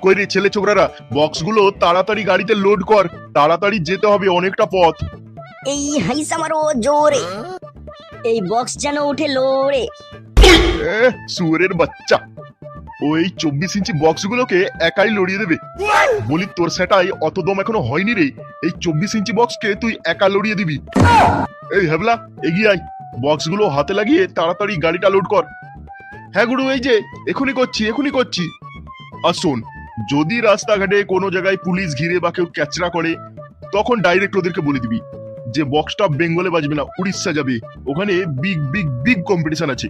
কই রে ছেলে ছোকরারা, বক্সগুলো তাড়াতাড়ি গাড়িতে লোড কর, তাড়াতাড়ি যেতে হবে, অনেকটা পথ। এই হাইসা মারো জোরে, এই বক্স যেন উঠে লোরে। সুরের বাচ্চা, ওই 24 ইঞ্চি বক্সগুলোকে একাই লড়িয়ে দেবে? বলি তোর সেটাই অত দম এখনো হয়নি রে, এই 24 ইঞ্চি বক্সকে তুই একা লড়িয়ে দিবি? এই হেবলা, এগিয়ে আয়, বক্সগুলো হাতে লাগিয়ে তাড়াতাড়ি গাড়িটা লোড কর। হ্যাঁ গুরু, এই যে এখনই করছি। আর শোন, যদি রাস্তাঘাটে কোনো জায়গায় পুলিশ ঘিরে বা কেউ ক্যাচরা করে, তখন ডাইরেক্ট ওদেরকে বলে দিবি যে বক্সটা বেঙ্গলে বাজবে না, উড়িষ্যা যাবে, ওখানে বিগ বিগ বিগ কম্পিটিশন আছে।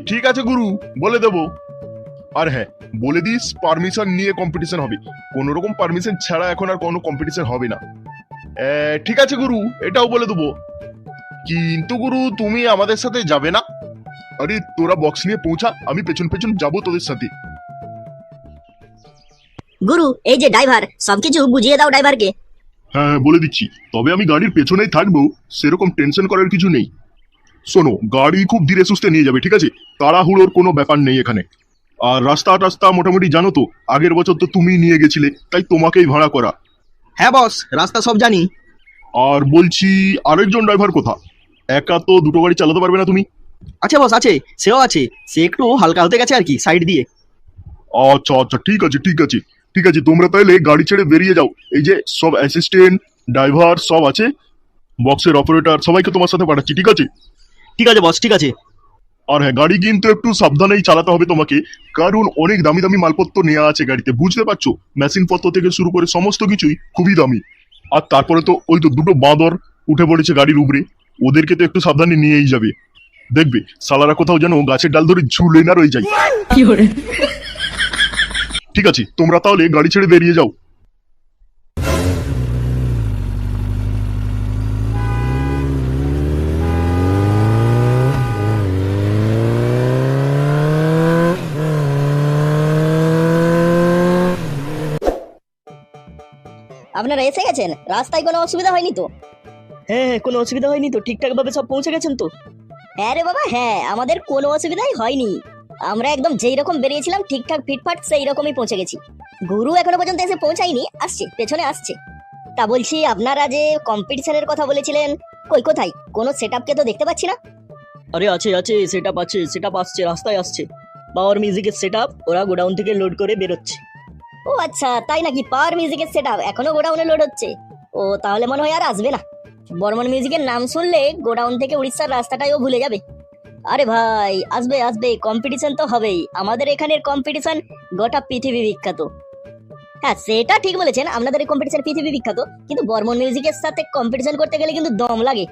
ঠিক আছে গুরু, বলে দেবো। আর হ্যাঁ, বলে দিস পারমিশন নিয়ে কম্পিটিশন হবে, কোন রকম পারমিশন ছাড়া এখন আর কোনো কম্পিটিশন হবে না। ঠিক আছে গুরু, এটাও বলে দেবো। কিন্তু গুরু, তুমি আমাদের সাথে যাবে না? আরে তোরা বক্স নিয়ে পৌঁছা, আমি পেছন পেছন যাবো তোদের সাথে। গুরু, এই যে ড্রাইভার, সবকিছু বুঝিয়ে দাও ড্রাইভারকে। হ্যাঁ, বলে দিচ্ছি, তবে আমি গাড়ির পেছনেই থাকবো, সেরকম টেনশন করার কিছু নেই। শোনো, গাড়ি খুব ধীরে সুস্থে নিয়ে যাবে, ঠিক আছে? তাড়াহুড়োর কোনো ব্যাপার নেই এখানে। আর রাস্তা মোটামুটি জানো তো, আগের বছর তো তুমি নিয়ে গেছিলে, তাই তোমাকেই ভাড়া করা। হ্যাঁ বস, রাস্তা সব জানি। আর বলছি, আরেকজন ড্রাইভার কোথা? একা তো দুটো গাড়ি চালাতে পারবে না তুমি। আছে বস, আছে, সেও আছে, সে একটু হালকা হতে গেছে আর কি, সাইড দিয়ে। আচ্ছা, ঠিক আছে, তোমরা তাহলে গাড়ি ছেড়ে বেরিয়ে যাও। এই যে সব অ্যাসিস্ট্যান্ট, ড্রাইভার সব আছে, বক্সের অপারেটর সবাইকে তোমার সাথে পাঠাচ্ছি, ঠিক আছে? ঠিক আছে বস, ঠিক আছে। আর হ্যাঁ, গাড়ি কিন্তু একটু সাবধানেই চালাতে হবে তোমাকে, কারণ অনেক দামি দামি মালপত্র নেওয়া আছে গাড়িতে, বুঝতে পারছো? মেশিন পত্র থেকে শুরু করে সমস্ত কিছুই খুবই দামি। আর তারপরে তো ওই তো দুটো বাঁদর উঠে পড়েছে গাড়ির উপরে, ওদেরকে তো একটু সাবধানে নিয়েই যাবে। দেখবে সালারা কোথাও যেন গাছের ডাল ধরে ঝুলে না রয়ে যায়। ঠিক আছে, তোমরা তাহলে গাড়ি ছেড়ে বেরিয়ে যাও। আপনারা এসে গেছেন? রাস্তায় কোনো অসুবিধা হয়নি তো? হ্যাঁ, কোনো অসুবিধা হয়নি তো, ঠিকঠাক ভাবে সব পৌঁছে গেছেন তো? হ্যাঁ রে বাবা, হ্যাঁ, আমাদের কোনো অসুবিধাই হয়নি। আমরা একদম যেই রকম বেরিয়েছিলাম ঠিকঠাক ফিটফাট সেই রকমই পৌঁছে গেছি। গুরু এখনো পর্যন্ত এসে পৌঁছায়নি, আসছে, পেছনে আসছে। তা বলছি, আপনারা যে কম্পিটিশনের কথা বলেছিলেন, কোথায়? কোনো সেটআপকে তো দেখতে পাচ্ছি না। আরে আছে, সেটআপ আসছে, রাস্তায় আসছে। পাওয়ার মিউজিকের সেটআপ ওরা গোডাউন থেকে লোড করে বেরোচ্ছে। ও আচ্ছা, তাই নাকি? পাওয়ার মিউজিকের সেটআপ এখনো গোডাউনে লোড হচ্ছে? ও তাহলে মনে হয় আর আসবে না। বর্মন মিউজিকের নাম শুনলে গোডাউন থেকে উড়িষ্যার রাস্তাটাও ভুলে যাবে। আরে ভাই, আসবে, কম্পিটিশন তো হবেই। আমাদের এখানের কম্পিটিশন গোটা পৃথিবী বিখ্যাত। হ্যাঁ, সেটা ঠিক বলেছেন, আপনাদের এই কম্পিটিশন পৃথিবী বিখ্যাত, কিন্তু বর্মন মিউজিকের সাথে কম্পিটিশন করতে গেলে কিন্তু দম লাগে।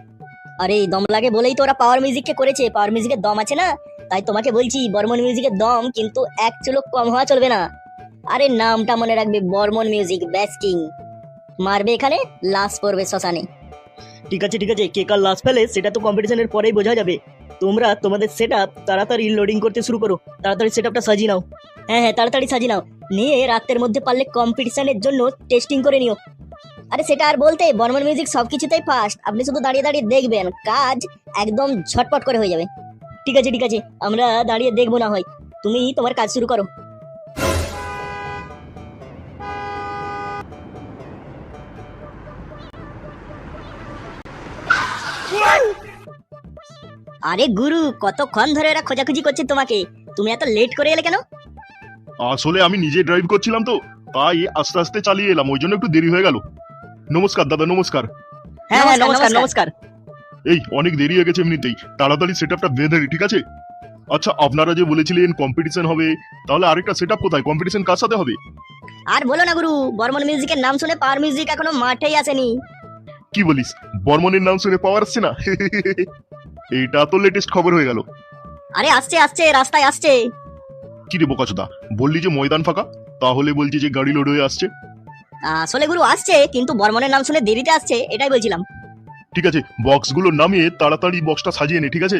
আরে দম লাগে বলেই তো ওরা পাওয়ার মিউজিককে করেছে, পাওয়ার মিউজিকের দম আছে না। তাই তোমাকে বলছি, বর্মন মিউজিকের দম কিন্তু এক চুলো কম হওয়া চলবে না। আরে নামটা মনে রাখবে, বর্মন মিউজিক ব্যাস্টিং। মারবে এখানে, লাশ পড়বে শ্মশানে। ঠিক আছে, কে কার লাশ ফেলে সেটা তো কম্পিটিশনের পরেই বোঝা যাবে। তোমরা তোমাদের সেটআপ তাড়াতাড়ি লোডিং করতে শুরু করো, তাড়াতাড়ি সেটআপটা সাজিয়ে নাও। হ্যাঁ, তাড়াতাড়ি সাজিয়ে নাও, নিয়ে রাতের মধ্যে পারলে কম্পিটিশনের জন্য টেস্টিং করে নিও। আরে সেটা আর বলতে, বর্মন মিউজিক সবকিছুতেই ফাস্ট, আপনি শুধু দাঁড়িয়ে দাঁড়িয়ে দেখবেন, কাজ একদম ঝটপট করে হয়ে যাবে। ঠিক আছে, আমরা দাঁড়িয়ে দেখবো না হয়, তুমি তোমার কাজ শুরু করো। আরে গুরু, কতক্ষণ ধরে এরা খোঁজাখুঁজি করছে তোমাকে, তুমি এত লেট করে এলে কেন? আসলে আমি নিজে ড্রাইভ করছিলাম তো, তাই আস্তে আস্তে চালিয়ে এলাম, ওই জন্য একটু দেরি হয়ে গেল। নমস্কার দাদা, নমস্কার। হ্যাঁ, নমস্কার। এই অনেক দেরি হয়ে গেছে এমনিতেই, তাড়াতাড়ি সেটআপটা বেঁধে ঠিক আছে? আচ্ছা, আপনারা যে বলেছিলেন কম্পিটিশন হবে, তাহলে আরেকটা সেটআপ কোথায়? কম্পিটিশন কার সাথে হবে? আর বলো না গুরু, বর্মন মিউজিকের নাম শুনে পাওয়ার মিউজিক এখনো মাঠেই আসেনি। কি বলিস, বর্মনের নাম শুনে পাওয়ার আসছে না? এইটা তো লেটেস্ট খবর হয়ে গেল। আরে আসছে, রাস্তায় আসছে। কি রে বোকাচোদা, বললি যে ময়দান ফাঁকা, তাহলে বলছি যে গাড়ি লোড হয়ে আসছে। আসলে গুরু আসছে, কিন্তু বর্মনের নাম শুনে দেরিতে আসছে, এটাই বলছিলাম। ঠিক আছে, বক্সগুলো নামিয়ে তাড়াতাড়ি বক্সটা সাজিয়ে নে, ঠিক আছে?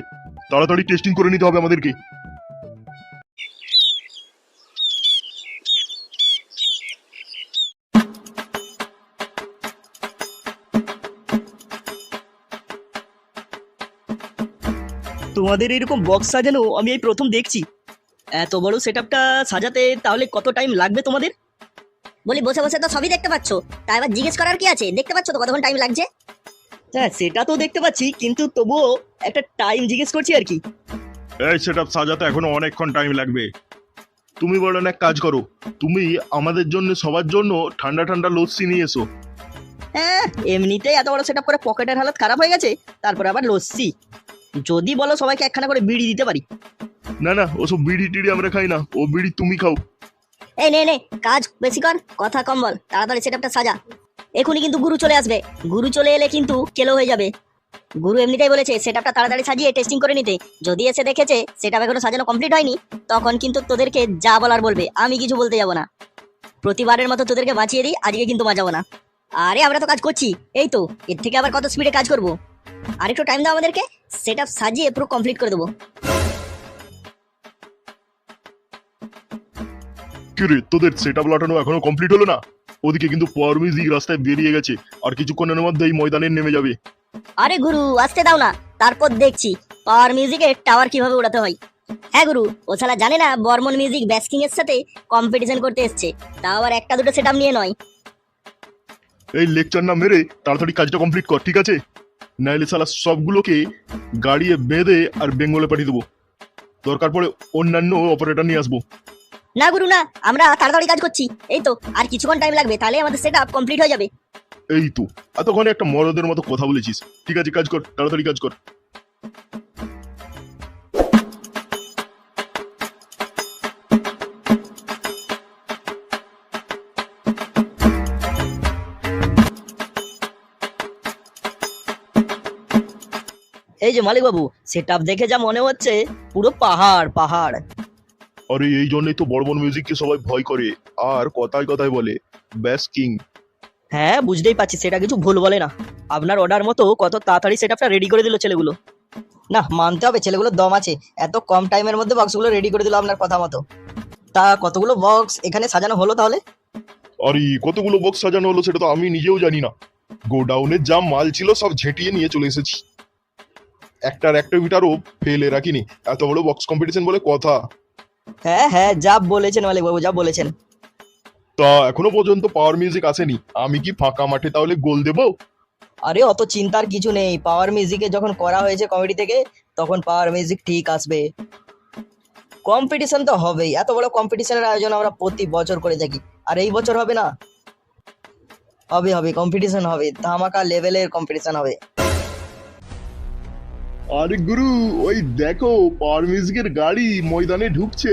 তাড়াতাড়ি টেস্টিং করে নিতে হবে আমাদেরকে। তোমাদের এরকম বক্স সাজানো আমি এই প্রথম দেখছি। এত বড় সেটআপটা সাজাতে তাহলে কত টাইম লাগবে তোমাদের? বলি বসে বসে তো সবই দেখতে পাচ্ছ, তা এবার জিজ্ঞেস করার কি আছে? দেখতে পাচ্ছ তো কতক্ষণ টাইম লাগছে। হ্যাঁ সেটা তো দেখতে পাচ্ছি, কিন্তু তবুও একটা টাইম জিজ্ঞেস করছি আর কি। এই সেটআপ সাজাতে এখনো অনেকক্ষণ টাইম লাগবে। তুমি বলেন এক কাজ করো, তুমি আমাদের জন্য সবার জন্য ঠান্ডা ঠান্ডা লস্যি নিয়ে এসো। হ্যাঁ এমনিতেই এত বড় সেটআপ করে পকেটের হালত খারাপ হয়ে গেছে, তারপরে আবার লস্যি। যদি বলো সবাইকে একখানা করে বিড়ি দিতে পারি। না না, ওসব বিড়ি টিড়ি আমরা খাই না, ও বিড়ি তুমি খাও। এই নে নে, কাজ বেশি কর, কথা কম বল, তাড়াতাড়ি সেটআপটা সাজা। এখনই কিন্তু গুরু চলে আসবে, গুরু চলে এলে কিন্তু কেলো হয়ে যাবে। গুরু এমনিতেই বলেছে সেটআপটা তাড়াতাড়ি সাজিয়ে টেস্টিং করে নিতে। যদি এসে দেখেছে সেটআপ এখনো সাজানো কমপ্লিট হয়নি, তখন কিন্তু তোদেরকে যা বলার বলবে, আমি কিছু বলতে যাব না। প্রতিবারের মতো তোদেরকে বাঁচিয়ে দিই, আজকে কিন্তু বাঁচাবো না। আরে আমরা তো কাজ করছি, এই তো, এর থেকে আবার কত স্পিডে কাজ করব। আর একটু টাইম দাও আমাদেরকে, সেটআপ সাজিয়ে পুরো কমপ্লিট করে দেবো। কি রে, তোদের সেটআপ লাটানো এখনো কমপ্লিট হলো না? ওদিকে কিন্তু পাওয়ার মিউজিক রাস্তায় বেরিয়ে গেছে, আর কিছুক্ষণের মধ্যেই ময়দানে নেমে যাবে। আরে গুরু আসতে দাও না, তারপর দেখছি পাওয়ার মিউজিকের টাওয়ার কিভাবে উড়াতে হয়। হ্যাঁ গুরু, ও শালা জানে না বর্মন মিউজিক ব্যাস্কিং এর সাথে কম্পিটিশন করতে এসছে, তাও আবার একটা দুটো সেটআপ নিয়ে নয়। এই লেকচার না মেরে তাড়াতাড়ি কাজটা কমপ্লিট কর, ঠিক আছে? নাইলে শালা সবগুলোকে গাড়িয়ে বেঁধে আর বেঙ্গলে পাঠিয়ে দেবো। দরকার পড়ে অন্যান্য অপারেটর নিয়ে আসবো। না গুরু না, আমরা তাড়াতাড়ি কাজ করছি, এই তো আর কিছুক্ষণ টাইম লাগবে, তাহলে আমাদের সেটআপ কমপ্লিট হয়ে যাবে। এই তো, এতক্ষণে একটা মরদের মতো কথা বলেছিস। ঠিক আছে, কাজ কর, তাড়াতাড়ি কাজ কর। এই যে মালিক বাবু, সেটআপ দেখে যা মনে হচ্ছে পুরো পাহাড় পাহাড়। আরে এই জন্যই তো বর্মন মিউজিককে সবাই ভয় করে, আর কথায় কথায় বলে ব্যাস কিং। হ্যাঁ বুঝতেই পারছি, সেটা কিছু ভুল বলে না। আপনার অর্ডার মতো কত তাড়াতাড়ি সেটআপটা রেডি করে দিল ছেলেগুলো। না মানতে হবে ছেলেগুলোর দম আছে, এত কম টাইমের মধ্যে বক্সগুলো রেডি করে দিল আপনার কথা মতো। তা কতগুলো বক্স এখানে সাজানো হলো তাহলে? আরে কতগুলো বক্স সাজানো হলো সেটা তো আমি নিজেও জানি না। গোডাউনের যা মাল ছিল সব ঝেঁটিয়ে নিয়ে চলে এসেছি, একটার একটা মিটারও ফেলে রাখিনি। এত বড় বক্স কম্পিটিশন বলে কথা। হ্যাঁ হ্যাঁ যা বলেছেন মালিক বাবু, যা বলেছেন। তা এখনো পর্যন্ত পাওয়ার মিউজিক আসেনি, আমি কি ফাঁকা মাঠে তাহলে গোল দেবো? আরে অত চিন্তার কিছু নেই, পাওয়ার মিউজিকে যখন করা হয়েছে কমিটি থেকে, তখন পাওয়ার মিউজিক ঠিক আসবে। কম্পিটিশন তো হবেই, এত বড় কম্পিটিশনের আয়োজন আমরা প্রতি বছর করে থাকি, আর এই বছর হবে না? হবে হবে, কম্পিটিশন হবে, ধামাকা লেভেলের কম্পিটিশন হবে। আরে গুরু, ওই দেখো পাওয়ার মিউজিকের গাড়ি ময়দানে ঢুকছে।